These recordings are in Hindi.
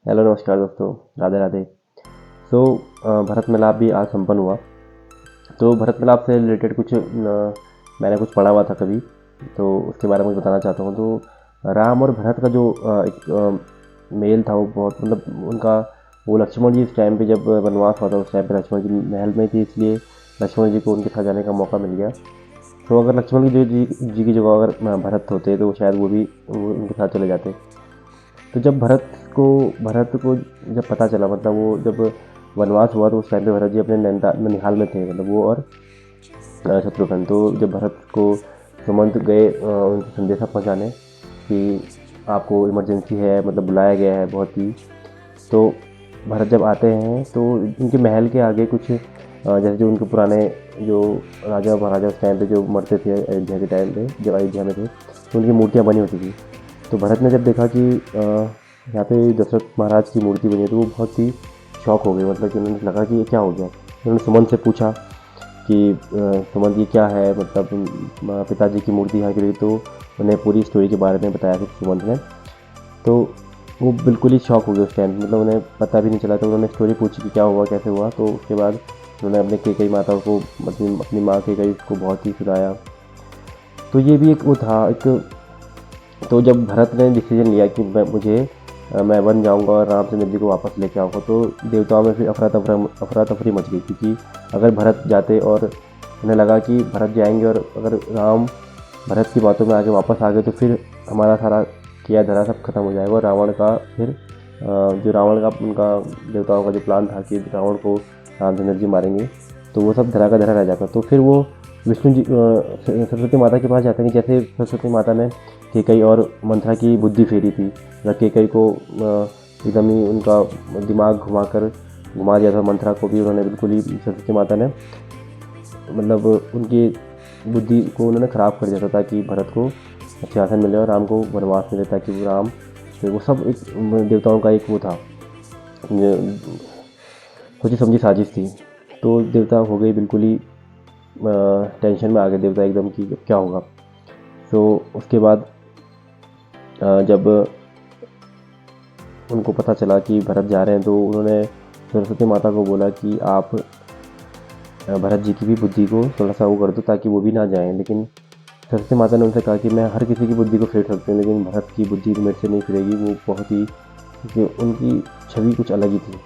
हेलो नमस्कार दोस्तों, राधे राधे। सो भरत मिलाप भी आज संपन्न हुआ। तो भरत मिलाप से रिलेटेड मैंने कुछ पढ़ा हुआ था कभी, तो उसके बारे में कुछ बताना चाहता हूँ। तो राम और भरत का जो मेल था वो बहुत मतलब उनका, वो लक्ष्मण जी इस टाइम पे जब वनवास हुआ था उस टाइम पे लक्ष्मण जी महल में थी, इसलिए लक्ष्मण जी को उनके साथ जाने का मौका मिल गया। तो अगर लक्ष्मण जी की जगह अगर भरत होते तो शायद वो उनके साथ चले जाते। तो जब भरत को जब पता चला, मतलब वो जब वनवास हुआ तो उस टाइम पे भरत जी अपने ननिहाल में थे, मतलब वो और शत्रुघ्न। तो जब भरत को सुमंत गए उनसे संदेशा पहुंचाने कि आपको इमरजेंसी है, मतलब बुलाया गया है बहुत ही। तो भरत जब आते हैं तो उनके महल के आगे कुछ जैसे जो उनके पुराने जो राजा महाराजा उस टाइम पे जो मरते थे अयोध्या के टाइम पे, जब अयोध्या में थे, तो उनकी मूर्तियाँ बनी होती थी। तो भरत ने जब देखा कि यहाँ पे दशरथ महाराज की मूर्ति बनी है, तो वो बहुत ही शॉक हो गए, मतलब कि उन्हें लगा कि ये क्या हो गया। उन्होंने सुमन से पूछा कि सुमन जी क्या है, मतलब पिताजी की मूर्ति यहाँ गिरी। तो उन्हें पूरी स्टोरी के बारे में बताया कि सुमंत ने। तो वो बिल्कुल ही शॉक हो गए उस टाइम, मतलब उन्हें पता भी नहीं चला। तो उन्होंने स्टोरी पूछी कि क्या हुआ, कैसे हुआ। तो उसके बाद उन्होंने अपने कैकेयी माता को, अपनी माँ कैकेयी को बहुत ही सुनाया। तो ये भी एक वो था एक। तो जब भरत ने डिसीजन लिया कि मैं वन जाऊंगा और रामचंद्र जी को वापस लेके आऊँगा, तो देवताओं में फिर अफरा तफरी मच गई, क्योंकि अगर भरत जाते और उन्हें लगा कि भरत जाएंगे और अगर राम भरत की बातों में आगे वापस आ गए, तो फिर हमारा सारा किया धरा सब खत्म हो जाएगा। और रावण का फिर जो रावण का उनका देवताओं का जो प्लान था कि रावण को रामचंद्र जी मारेंगे, तो वो सब धरा का धरा रह जाता। तो फिर वो विष्णु जी सरस्वती माता के पास जाते हैं कि जैसे सरस्वती माता ने केकई और मंथरा की बुद्धि फेरी थी, मतलब केकई को एकदम ही उनका दिमाग घुमा दिया था। मंथरा को भी उन्होंने बिल्कुल ही सरस्वती माता ने, मतलब उनकी बुद्धि को उन्होंने ख़राब कर दिया था, ताकि भरत को सिंहासन मिले और राम को वनवास मिले, ताकि वो राम, तो वो सब एक देवताओं का एक वो था, सोची समझी साजिश थी। तो देवता हो गई बिल्कुल ही टेंशन में आ गए देवता एकदम कि क्या होगा। तो उसके बाद जब उनको पता चला कि भरत जा रहे हैं, तो उन्होंने सरस्वती माता को बोला कि आप भरत जी की भी बुद्धि को थोड़ा सा वो कर दो, ताकि वो भी ना जाएं। लेकिन सरस्वती माता ने उनसे कहा कि मैं हर किसी की बुद्धि को फेर सकती हूँ, लेकिन भरत की बुद्धि तो मेरे से नहीं फिरेगी। वो बहुत ही, क्योंकि उनकी छवि कुछ अलग ही थी।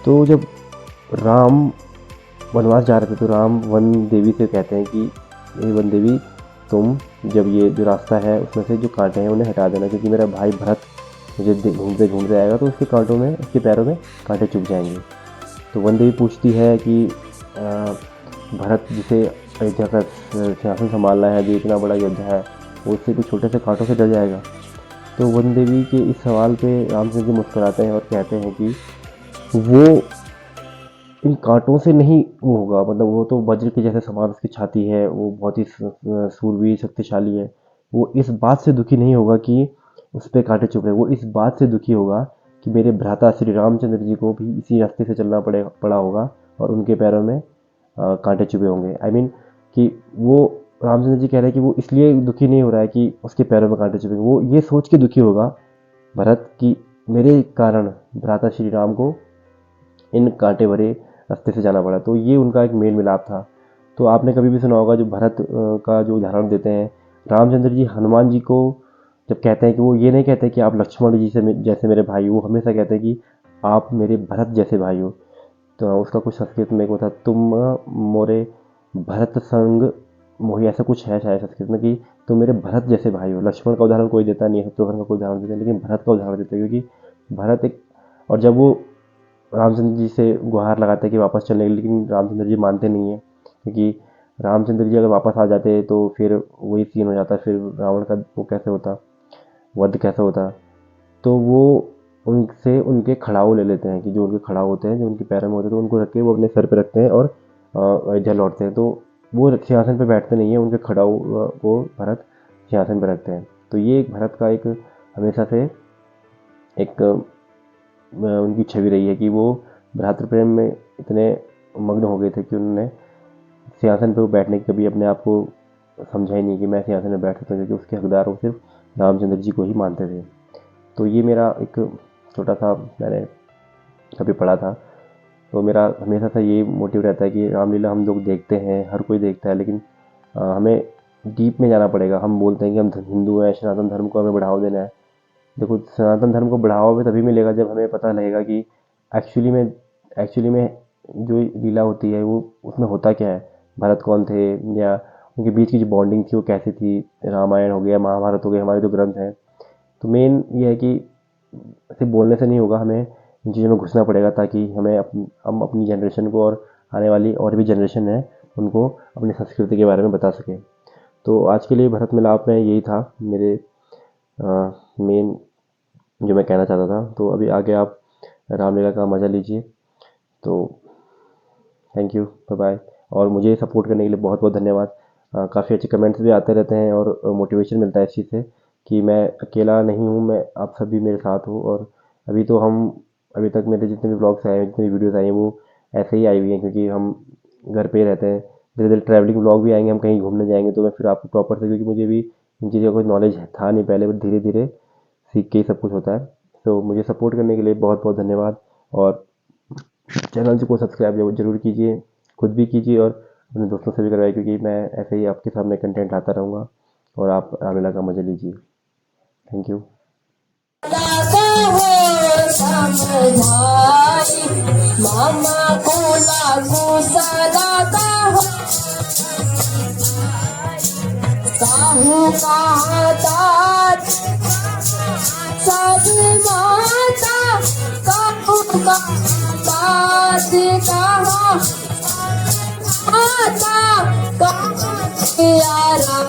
तो जब राम वनवास जा रहे थे, तो राम वन देवी से कहते हैं कि ये वन देवी, तुम जब ये जो रास्ता है उसमें से जो कांटे हैं उन्हें हटा देना, क्योंकि मेरा भाई भरत मुझे घूमते घूमते आएगा, तो उसके कांटों में, उसके पैरों में कांटे चुभ जाएंगे। तो वन देवी पूछती है कि भरत जिसे अयोध्या का सिंहासन संभालना है, जो इतना बड़ा योद्धा है, वो उससे कुछ छोटे से कांटों से डर जाएगा। तो वन देवी के इस सवाल पे रामचंद्र जी मुस्कुराते हैं और कहते हैं कि वो इन कांटों से नहीं वो होगा, मतलब वो तो वज्र के जैसे समान उसकी छाती है, वो बहुत ही सूरवीर शक्तिशाली है। वो इस बात से दुखी नहीं होगा कि उस पर कांटे चुभ रहे, वो इस बात से दुखी होगा कि मेरे भ्राता श्री रामचंद्र जी को भी इसी रास्ते से चलना पड़ा होगा और उनके पैरों में कांटे चुभे होंगे। आई मीन कि वो रामचंद्र जी कह रहे हैं कि वो इसलिए दुखी नहीं हो रहा है कि उसके पैरों में कांटे चुभेंगे, वो ये सोच के दुखी होगा भरत की मेरे कारण भ्राता श्री राम को इन कांटे भरे रास्ते से जाना पड़ा। तो ये उनका एक मेल मिलाप था। तो आपने कभी भी सुना होगा जो भरत का जो उदाहरण देते हैं, रामचंद्र जी हनुमान जी को जब कहते हैं कि वो ये नहीं कहते कि आप लक्ष्मण जी से जैसे मेरे भाई हो, वो हमेशा कहते हैं कि आप मेरे भरत जैसे भाई हो। तो उसका कुछ संस्कृत में एक वो था, तुम मोरे भरत संग मोहि, ऐसा कुछ है शायद संस्कृत में कि तुम मेरे भरत जैसे भाई हो। लक्ष्मण का उदाहरण कोई देता नहीं है, शत्रुघ्न का कोई उदाहरण देता है, लेकिन भरत का उदाहरण देते हैं, क्योंकि भरत एक, और जब वो रामचंद्र जी से गुहार लगाते हैं कि वापस चलने के लिए, लेकिन रामचंद्र जी मानते नहीं हैं, क्योंकि रामचंद्र जी अगर वापस आ जाते तो फिर वही सीन हो जाता, फिर रावण का वो कैसे होता, वध कैसे होता। तो वो उनसे उनके खड़ाऊ ले लेते हैं, कि जो उनके खड़ाऊ होते हैं, जो उनके पैरों में होते हैं, तो उनको रख के वो अपने सर पे रखते हैं और अयोध्या लौटते हैं। तो वो सिंहासन पे बैठते नहीं है, उनके खड़ाऊ को भरत सिंहासन पे रखते हैं। तो ये एक भरत का एक हमेशा से एक उनकी छवि रही है कि वो भ्रातृ प्रेम में इतने मग्न हो गए थे कि उन्होंने सिंहासन पर बैठने के कभी अपने आप को समझा ही नहीं कि मैं सिंहासन में बैठ सकता हूँ, क्योंकि उसके हकदार वो सिर्फ रामचंद्र जी को ही मानते थे। तो ये मेरा एक छोटा सा मैंने कभी पढ़ा था। तो मेरा हमेशा से ये मोटिव रहता है कि रामलीला हम लोग देखते हैं, हर कोई देखता है, लेकिन हमें डीप में जाना पड़ेगा। हम बोलते हैं कि हम हिंदू हैं, सनातन धर्म को हमें बढ़ावा देना है। देखो, सनातन धर्म को बढ़ावा भी तभी मिलेगा जब हमें पता लगेगा कि एक्चुअली में जो लीला होती है वो उसमें होता क्या है, भरत कौन थे, या उनके बीच की जो बॉन्डिंग थी वो कैसी थी। रामायण हो गया, महाभारत हो गया, हमारे जो ग्रंथ हैं। तो मेन ये है कि सिर्फ बोलने से नहीं होगा, हमें इन चीज़ों में घुसना पड़ेगा, ताकि हम अपनी जनरेशन को और आने वाली और भी जनरेशन है उनको अपनी संस्कृति के बारे में बता सकें। तो आज के लिए भरत मिलाप में यही था मेरे मेन जो मैं कहना चाहता था। तो अभी आगे आप रामलीला का मज़ा लीजिए। तो थैंक यू, बाय बाय। और मुझे सपोर्ट करने के लिए बहुत बहुत धन्यवाद। काफ़ी अच्छे कमेंट्स भी आते रहते हैं और मोटिवेशन मिलता है इस चीज़ से कि मैं अकेला नहीं हूँ, मैं आप सभी मेरे साथ हो। और अभी तक मेरे जितने भी ब्लॉग्स आए हैं, जितनी भी वीडियोज़ आई हैं, वो ऐसे ही आई हुई हैं, क्योंकि हम घर पे ही रहते हैं। धीरे धीरे ट्रैवलिंग ब्लॉग भी आएंगे, हम कहीं घूमने जाएंगे तो मैं फिर आपको प्रॉपर से, क्योंकि मुझे भी इन चीज़ों का कोई नॉलेज था नहीं पहले, बट धीरे धीरे सीख के ही सब कुछ होता है। तो मुझे सपोर्ट करने के लिए बहुत बहुत धन्यवाद। और चैनल को सब्सक्राइब जरूर कीजिए, खुद भी कीजिए और अपने दोस्तों से भी करवाइए, क्योंकि मैं ऐसे ही आपके सामने कंटेंट लाता रहूँगा और आप रामलीला का मज़ा लीजिए। Thank you. मामा को लागू सदाता हो, काहू कहता सब माता, काहू कहता कहा माता यारा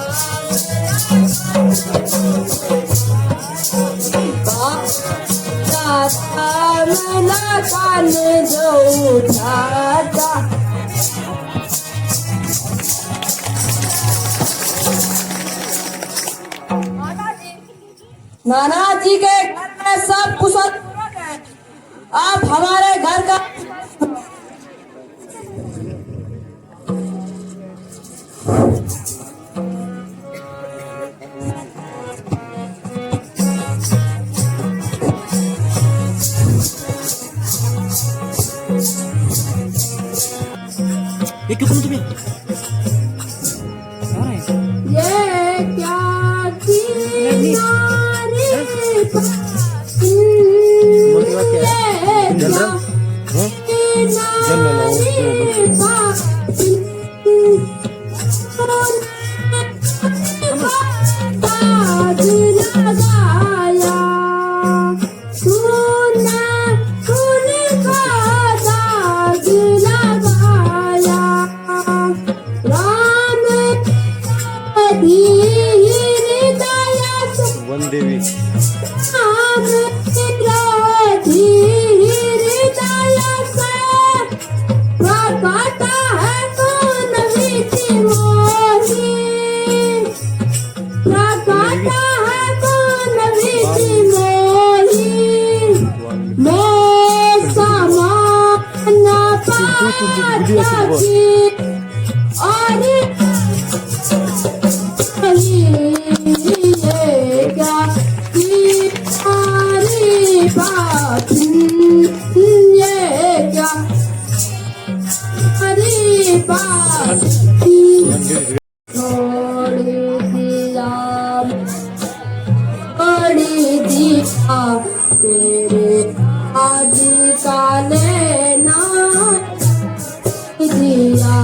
रामला कान जो उठाता। नाना जी के घर में सब कुशल है, आप हमारे घर का ये क्यों तुम तुम्हें ये क्या देवी तेरे आज काले ना दिया,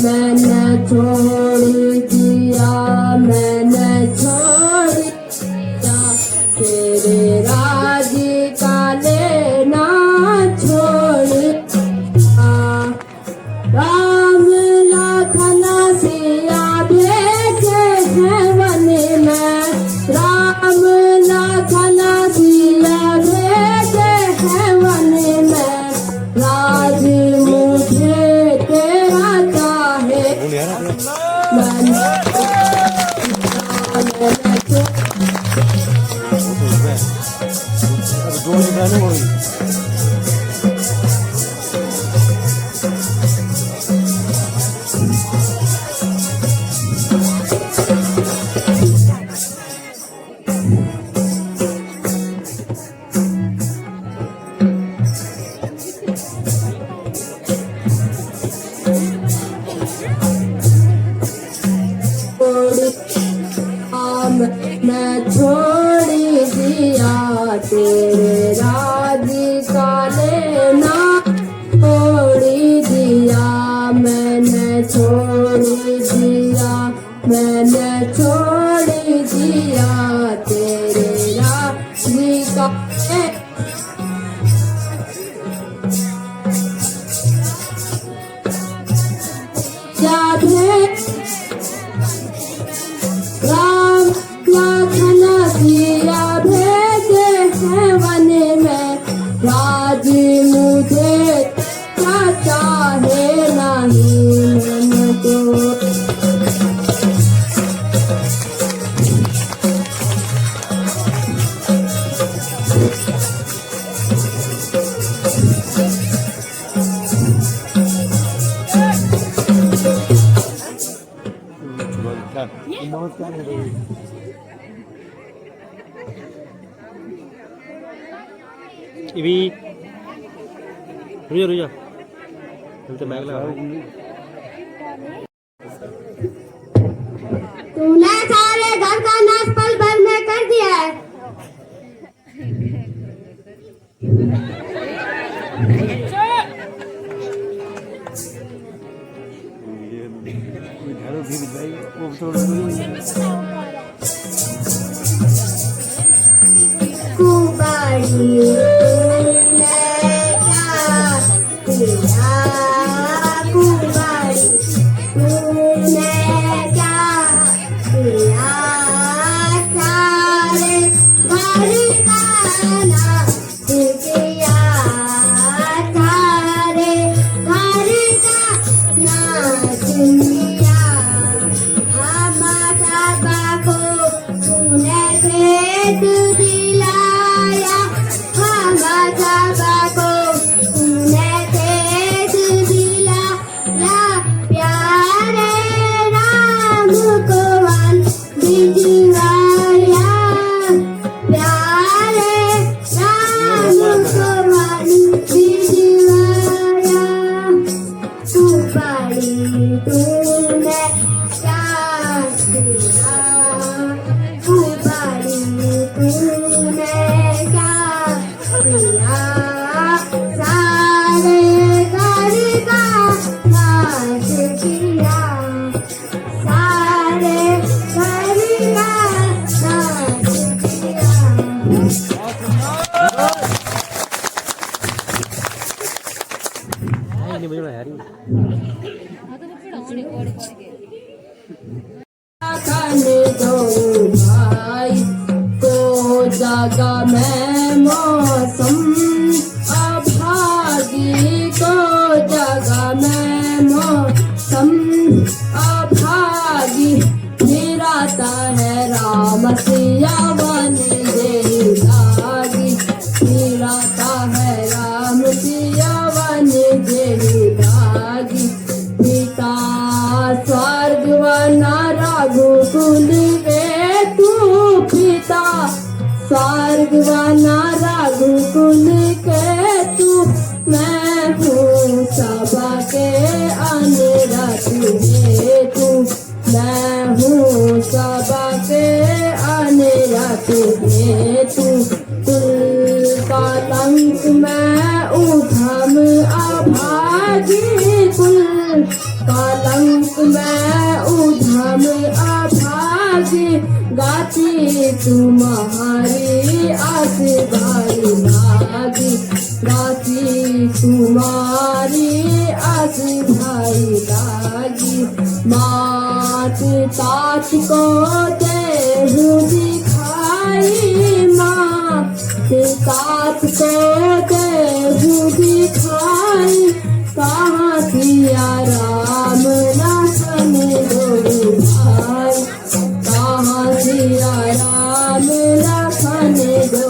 मैंने छोड़ दिया, मैंने छोड़ दिया तेरे राज काले ना छोड़ दिया। राम लखना सिया भेजे हैं वन में, राम लखना सिया भेजे हैं वन में, राज मुझे तेरा चाहे तेरे राधिका ने ना छोड़ी दिया, मैंने छोड़ी दिया, मैंने छोड़ी दिया तेरे राधिका ने। क्या भेद राम लखन सिया भेजे हैं वन में, राज मुझे क्या चाहे नहीं मन को। इवी रुझा रुझा हम तो बैग लगा तूने सारे घर का नाश पल भर में कर दिया है। कुबाड़ी नहीं मुझे यार को जगा मैं मौसम अभागी, को जगा मैं मौसम अभागी। गिराता है राम सिया वन जेहि लागी, गिराता है राम सिया वन जेहि लागी। पिता स्वर्ग वन रघुकुल के तू, पिता स्वर्ग वन रघुकुल के तू। मैं हूँ सबके अनिरत हेतु, मैं हूँ सबके अनिरत हेतु। कुल कलंक मैं उधम अभागी, कुल कलंक मैं उधम अभागी। गाती तुम्हारी आस भाई लागी, गाती तुम्हारी आस भाई लागी। मात तात को देहु दिखाई, मात तात को देहु दिखाई। कहाँ सिया राम लखन दो भाई, कहाँ सिया राम लखन दो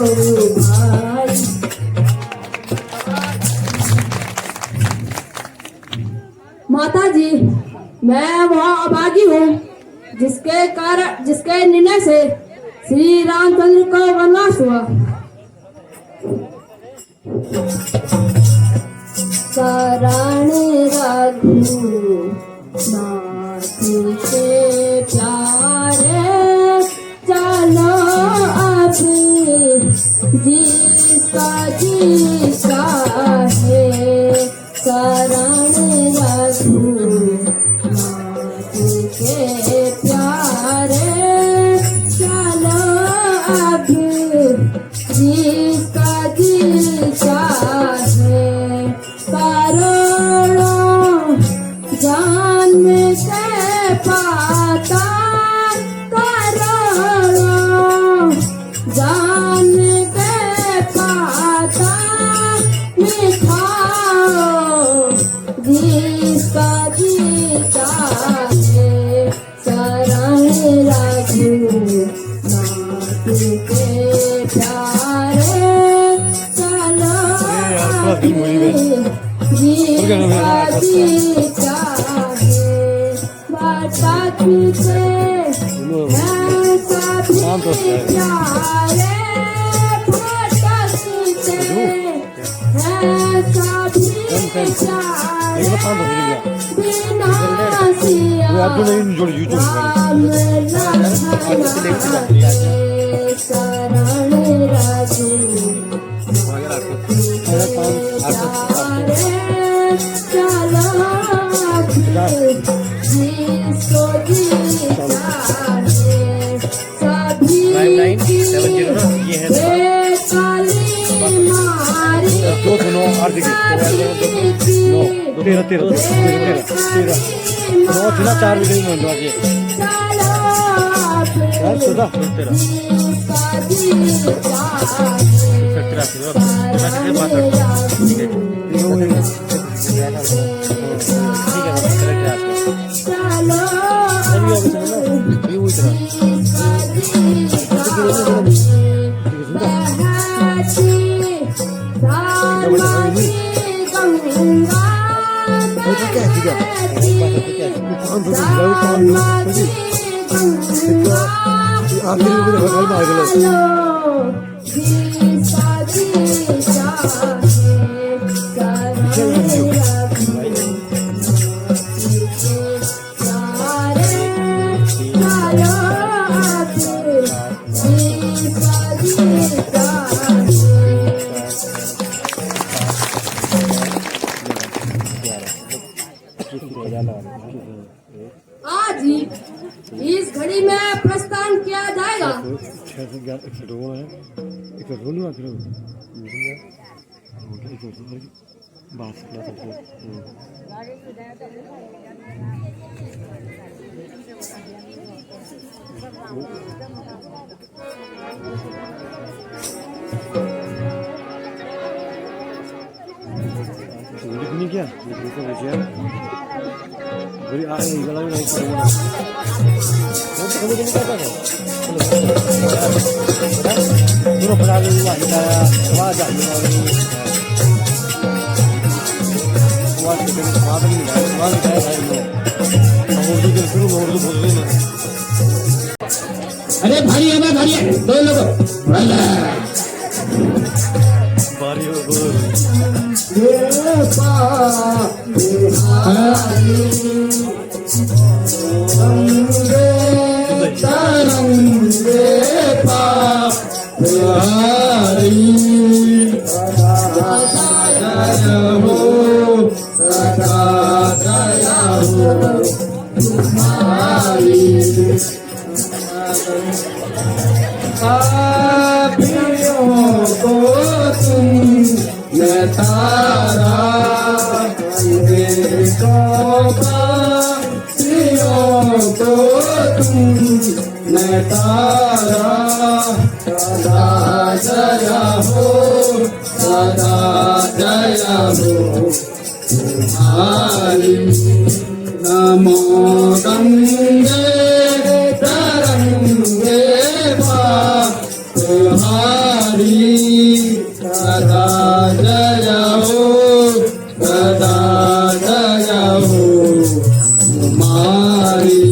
भाई। माता जी, मैं वह अभागी हूँ जिसके निर्णय से श्री रामचंद्र को वनवास हुआ। शरण रघुनाथ के प्यारे, चलो अब जी जिसका जीता है शरण रघुनाथ के प्यारे चलो अब जिसका जीता है करोड़ों जान के पाता करोड़ों जान के पाता मिठाओ जिसका जीता है शरण रघुनाथ के प्यारे चलो जिसका जीता है बाटा तुझे सभी प्यारे बाटा तुझे सभी प्यारे बिना सिया राम शरण जिसको जीता है सभी की काली मारी आज ही इस घड़ी में प्रस्थान किया जाएगा। क्या beri air kalau naik ke rumah. Kamu jadi apa kan? Turun berada di luar kita wajah di luar ini. Wah kita ni wajah ni, wajah kita ni. Kamu jadi turun orang tu boleh ni. अरे भारी है ना भारी है दो लोग भारी हो गो नमो गंगे तरंगे तुम्हारी सदा जय हो सदा जय हो तुम्हारी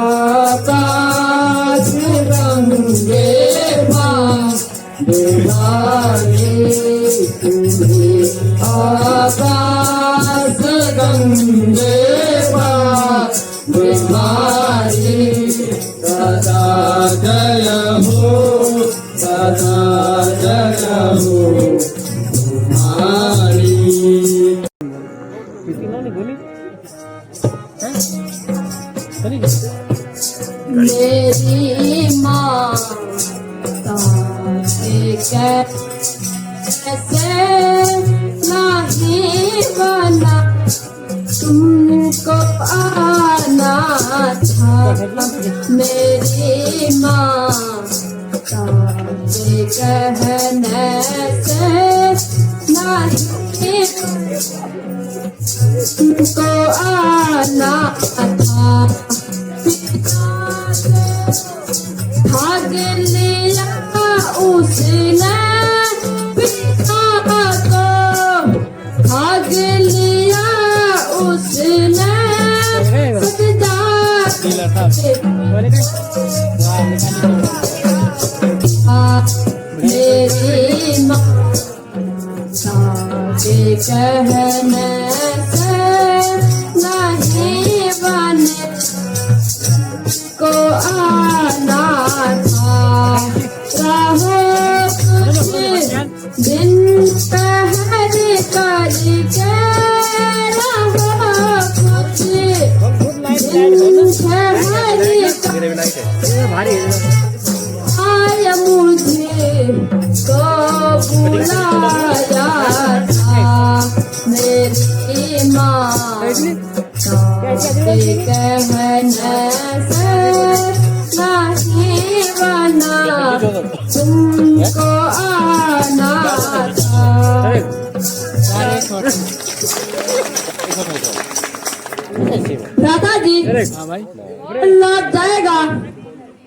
आकाश गंगे आकाश गंगे बिहारी सदा जय हो सदा जय हो तुम्हारी। मेरी माता के कैसे नहीं बना, तुमको आना था। मेरी माता के कहने से नहीं तुमको आना था। भाग लिया उसने पिता को, भाग लिया उसने सजदा मेरी माता के कहने से नहीं बने को आना था। रहो कुछ दिन पहर करके, रहो कुछ दिन पहर आय मुझे को बुलाया था। मेरी माँ के कहने से नहीं बना, तुमको आना था। दादाजी लौट जाएगा,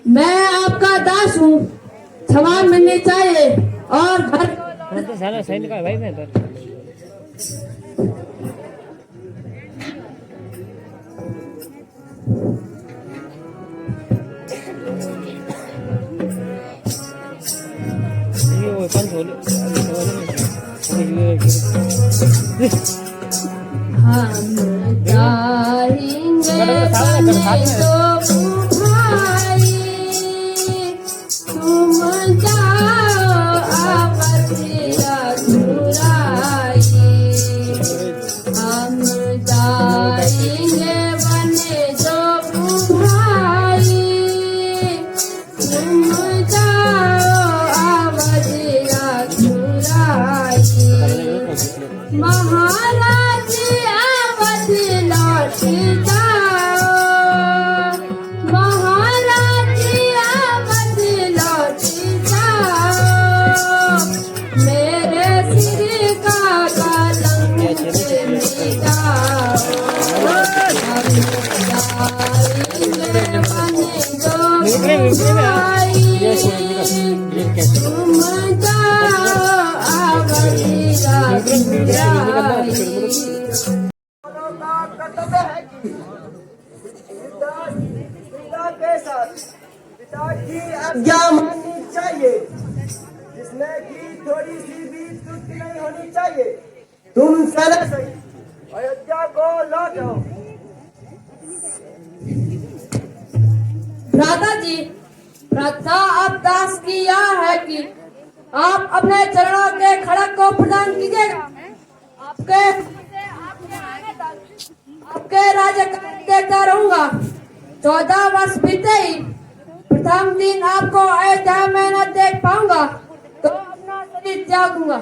मैं आपका दास हूँ, क्षमा मिलनी चाहिए और घर सारा सैनिक का भाई मैं तो ये वो पंच हो हम जाएंगे बने तो भाई, तुम जाओ आवतिया घुराई। हम जाएंगे बने तो भाई, तुम जाओ आवतिया घुराई। महाराज अवध लौट जाओ, महाराज अवध लौट जाओ। मेरे सिर का कलंक मिटाओ। हम जाएंगे बने दो भाई, तुम जाओ आवतिया घुराई। कर्तव्य है कि पिता के साथ पिता की आज्ञा माननी चाहिए, जिसमें कि थोड़ी सी भी त्रुटि नहीं होनी चाहिए। तुम चले सही अयोध्या को लौट आओ। दादाजी, प्रार्थना अब दास की यह है कि आप अपने चरणों के खड़क को प्रदान कीजिएगा। आपके राज्य देखता रहूंगा। 14 वर्ष बीते ही प्रथम दिन आपको अयोध्या में न देख पाऊंगा तो अपना शरीर त्यागूंगा।